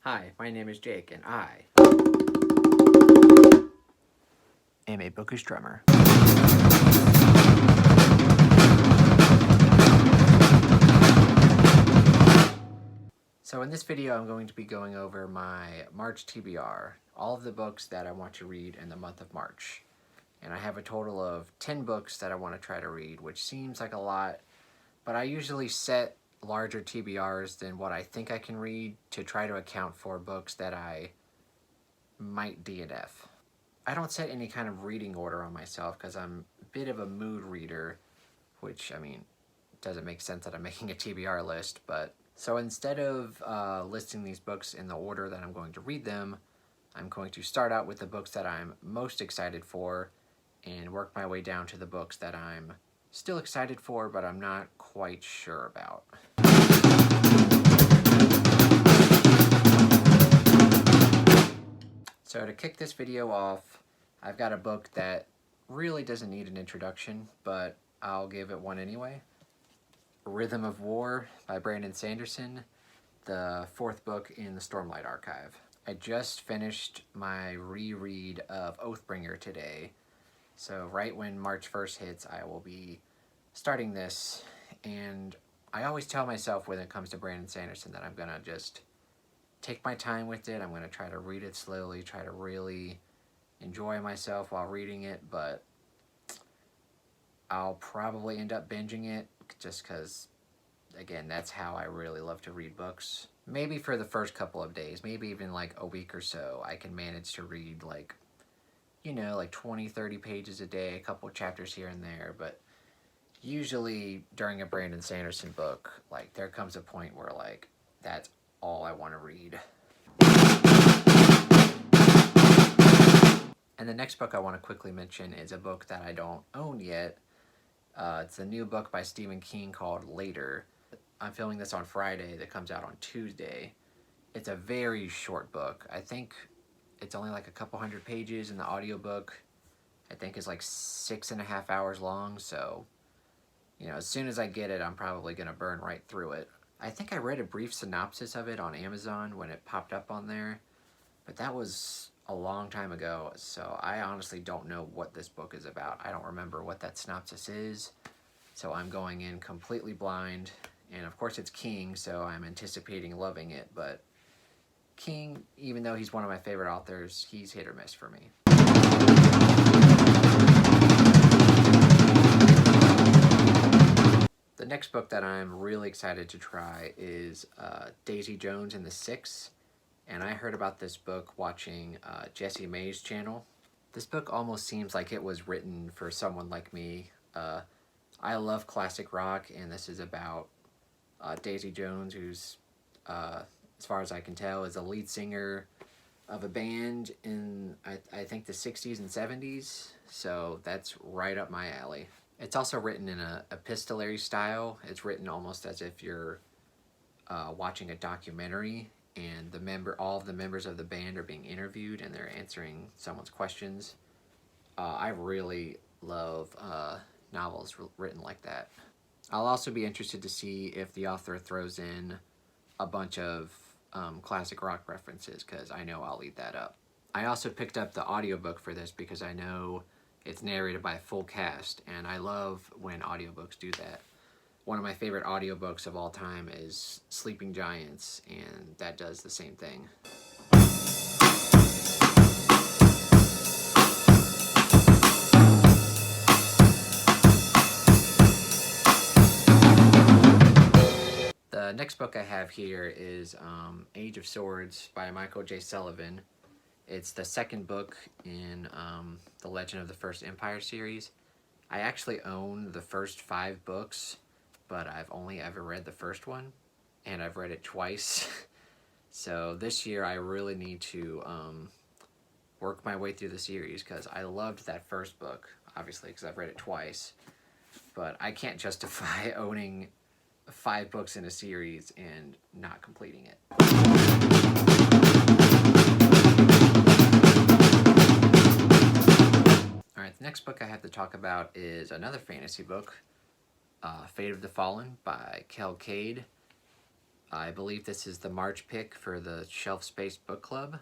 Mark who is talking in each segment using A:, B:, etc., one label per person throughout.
A: Hi, my name is Jake, and I am a bookish drummer. So in this video, I'm going to be going over my March TBR, all of the books that I want to read in the month of March. And I have a total of 10 books that I want to try to read, which seems like a lot, but I usually set larger TBRs than what I think I can read to try to account for books that I might DNF. I don't set any kind of reading order on myself because I'm a bit of a mood reader, which, I mean, doesn't make sense that I'm making a TBR list, but so instead of listing these books in the order that I'm going to read them, I'm going to start out with the books that I'm most excited for and work my way down to the books that I'm still excited for, but I'm not quite sure about. So to kick this video off, I've got a book that really doesn't need an introduction, but I'll give it one anyway. Rhythm of War by Brandon Sanderson, the fourth book in the Stormlight Archive. I just finished my reread of Oathbringer today, so right when March 1st hits, I will be starting this, and I always tell myself when it comes to Brandon Sanderson that I'm gonna just take my time with it. I'm gonna try to read it slowly, try to really enjoy myself while reading it, but I'll probably end up binging it just because, again, that's how I really love to read books. Maybe for the first couple of days, maybe even like a week or so, I can manage to read like 20, 30 pages a day, a couple chapters here and there, but usually during a Brandon Sanderson book, like there comes a point where like that's all I want to read. And the next book I want to quickly mention is a book that I don't own yet. It's a new book by Stephen King called Later. I'm filming this on Friday, that comes out on Tuesday. It's a very short book. I think it's only like a couple hundred pages, and the audiobook I think is like 6.5 hours long, so as soon as I get it, I'm probably gonna burn right through it. I think I read a brief synopsis of it on Amazon when it popped up on there, but that was a long time ago, so I honestly don't know what this book is about. I don't remember what that synopsis is, so I'm going in completely blind, and of course it's King, so I'm anticipating loving it, but King, even though he's one of my favorite authors, he's hit or miss for me. The next book that I'm really excited to try is Daisy Jones and the Six, and I heard about this book watching Jesse May's channel. This book almost seems like it was written for someone like me. I love classic rock, and this is about Daisy Jones, who's, as far as I can tell, is a lead singer of a band in, I think, the 60s and 70s, so that's right up my alley. It's also written in an epistolary style. It's written almost as if you're watching a documentary, and all of the members of the band are being interviewed and they're answering someone's questions. I really love novels written like that. I'll also be interested to see if the author throws in a bunch of classic rock references, because I know I'll eat that up. I also picked up the audiobook for this because I know it's narrated by a full cast, and I love when audiobooks do that. One of my favorite audiobooks of all time is Sleeping Giants, and that does the same thing. The next book I have here is Age of Swords by Michael J. Sullivan. It's the second book in the Legend of the First Empire series. I actually own the first 5 books, but I've only ever read the first one, and I've read it twice. So this year I really need to work my way through the series, because I loved that first book, obviously, because I've read it twice. But I can't justify owning 5 books in a series and not completing it. Alright, the next book I have to talk about is another fantasy book, Fate of the Fallen by Kel Cade. I believe this is the March pick for the Shelf Space Book Club.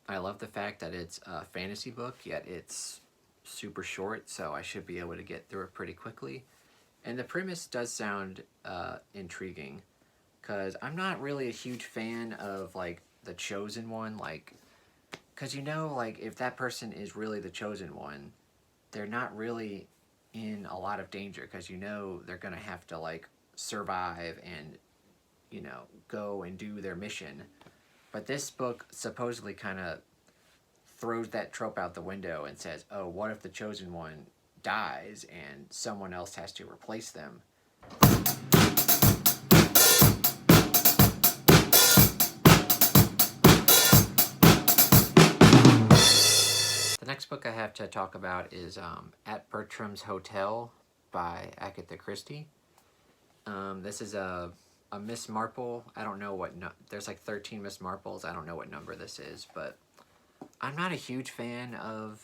A: I love the fact that it's a fantasy book, yet it's super short, so I should be able to get through it pretty quickly. And the premise does sound intriguing, because I'm not really a huge fan of, like, the chosen one, like, because like, if that person is really the chosen one, they're not really in a lot of danger, because they're gonna have to, like, survive and, go and do their mission. But this book supposedly kind of throws that trope out the window and says, oh, what if the chosen one dies and someone else has to replace them? The next book I have to talk about is At Bertram's Hotel by Agatha Christie. This is a Miss Marple. I don't know what, there's like 13 Miss Marples. I don't know what number this is, but I'm not a huge fan of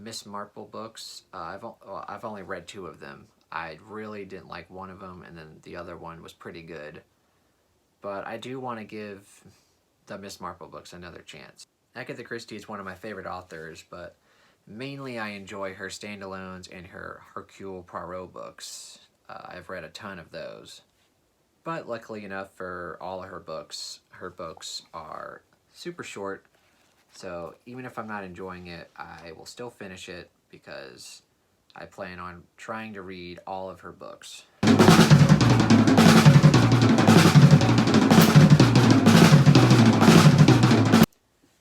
A: Miss Marple books. I've only read 2 of them. I really didn't like one of them, and then the other one was pretty good. But I do want to give the Miss Marple books another chance. Agatha Christie is one of my favorite authors, but mainly I enjoy her standalones and her Hercule Poirot books. I've read a ton of those. But luckily enough for all of her books are super short. So even if I'm not enjoying it, I will still finish it because I plan on trying to read all of her books.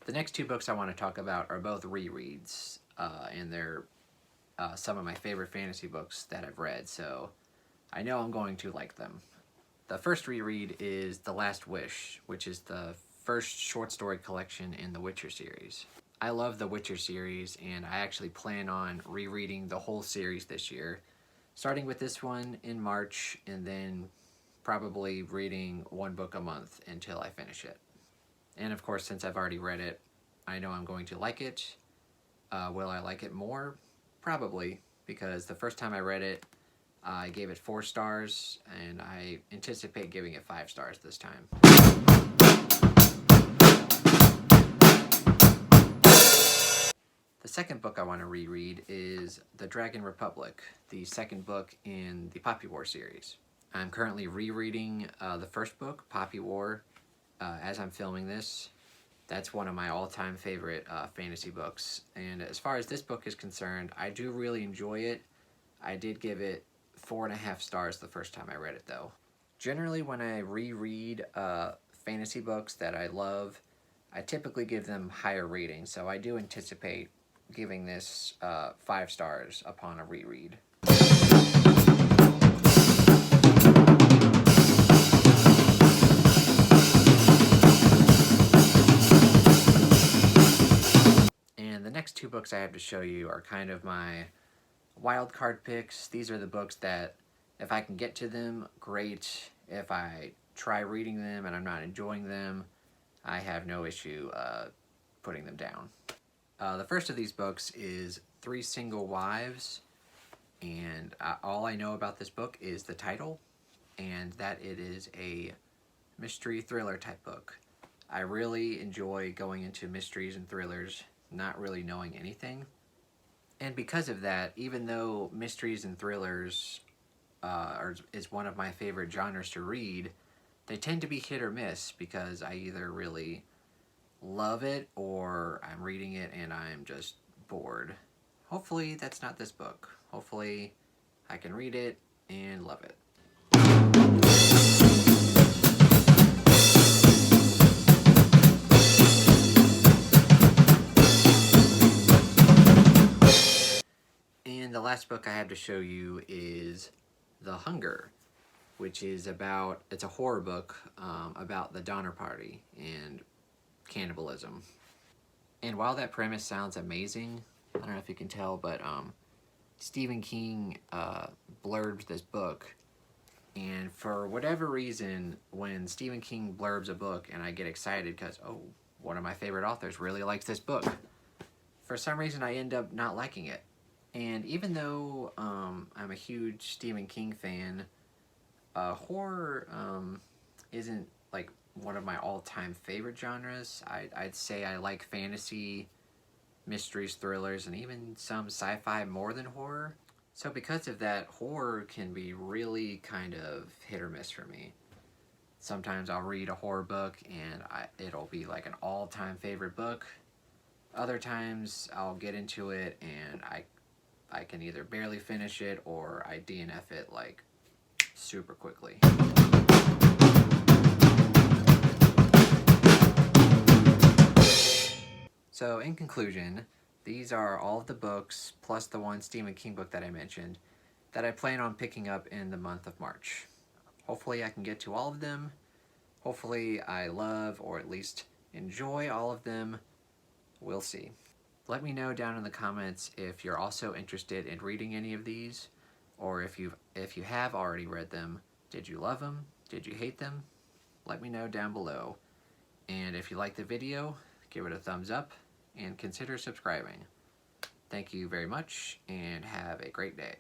A: The next 2 books I want to talk about are both rereads, and they're some of my favorite fantasy books that I've read, so I know I'm going to like them. The first reread is The Last Wish, which is the first short story collection in the Witcher series. I love the Witcher series, and I actually plan on rereading the whole series this year, starting with this one in March, and then probably reading 1 book a month until I finish it. And of course, since I've already read it, I know I'm going to like it. Will I like it more? Probably, because the first time I read it, I gave it 4 stars, and I anticipate giving it 5 stars this time. The second book I want to reread is The Dragon Republic, the second book in the Poppy War series. I'm currently rereading the first book, Poppy War, as I'm filming this. That's one of my all-time favorite fantasy books. And as far as this book is concerned, I do really enjoy it. I did give it 4.5 stars the first time I read it, though. Generally, when I reread fantasy books that I love, I typically give them higher ratings, so I do anticipate giving this 5 stars upon a reread. And the next 2 books I have to show you are kind of my wild card picks. These are the books that, if I can get to them, great. If I try reading them and I'm not enjoying them, I have no issue putting them down. The first of these books is 3 Single Wives, and all I know about this book is the title, and that it is a mystery thriller type book. I really enjoy going into mysteries and thrillers, not really knowing anything. And because of that, even though mysteries and thrillers is one of my favorite genres to read, they tend to be hit or miss because I either really love it or I'm reading it and I'm just bored. Hopefully that's not this book. Hopefully I can read it and love it. And the last book I have to show you is The Hunger, which is it's a horror book about the Donner Party and cannibalism. And while that premise sounds amazing, I don't know if you can tell, but Stephen King blurbs this book. And for whatever reason, when Stephen King blurbs a book and I get excited because, oh, one of my favorite authors really likes this book, for some reason I end up not liking it. And even though I'm a huge Stephen King fan, horror isn't like one of my all-time favorite genres. I'd say I like fantasy, mysteries, thrillers, and even some sci-fi more than horror. So because of that, horror can be really kind of hit or miss for me. Sometimes I'll read a horror book and it'll be like an all-time favorite book. Other times I'll get into it and I can either barely finish it or I DNF it like super quickly. So in conclusion, these are all of the books, plus the one Stephen King book that I mentioned, that I plan on picking up in the month of March. Hopefully I can get to all of them. Hopefully I love or at least enjoy all of them. We'll see. Let me know down in the comments if you're also interested in reading any of these, or if you have already read them. Did you love them? Did you hate them? Let me know down below. And if you like the video, give it a thumbs up and consider subscribing. Thank you very much and have a great day.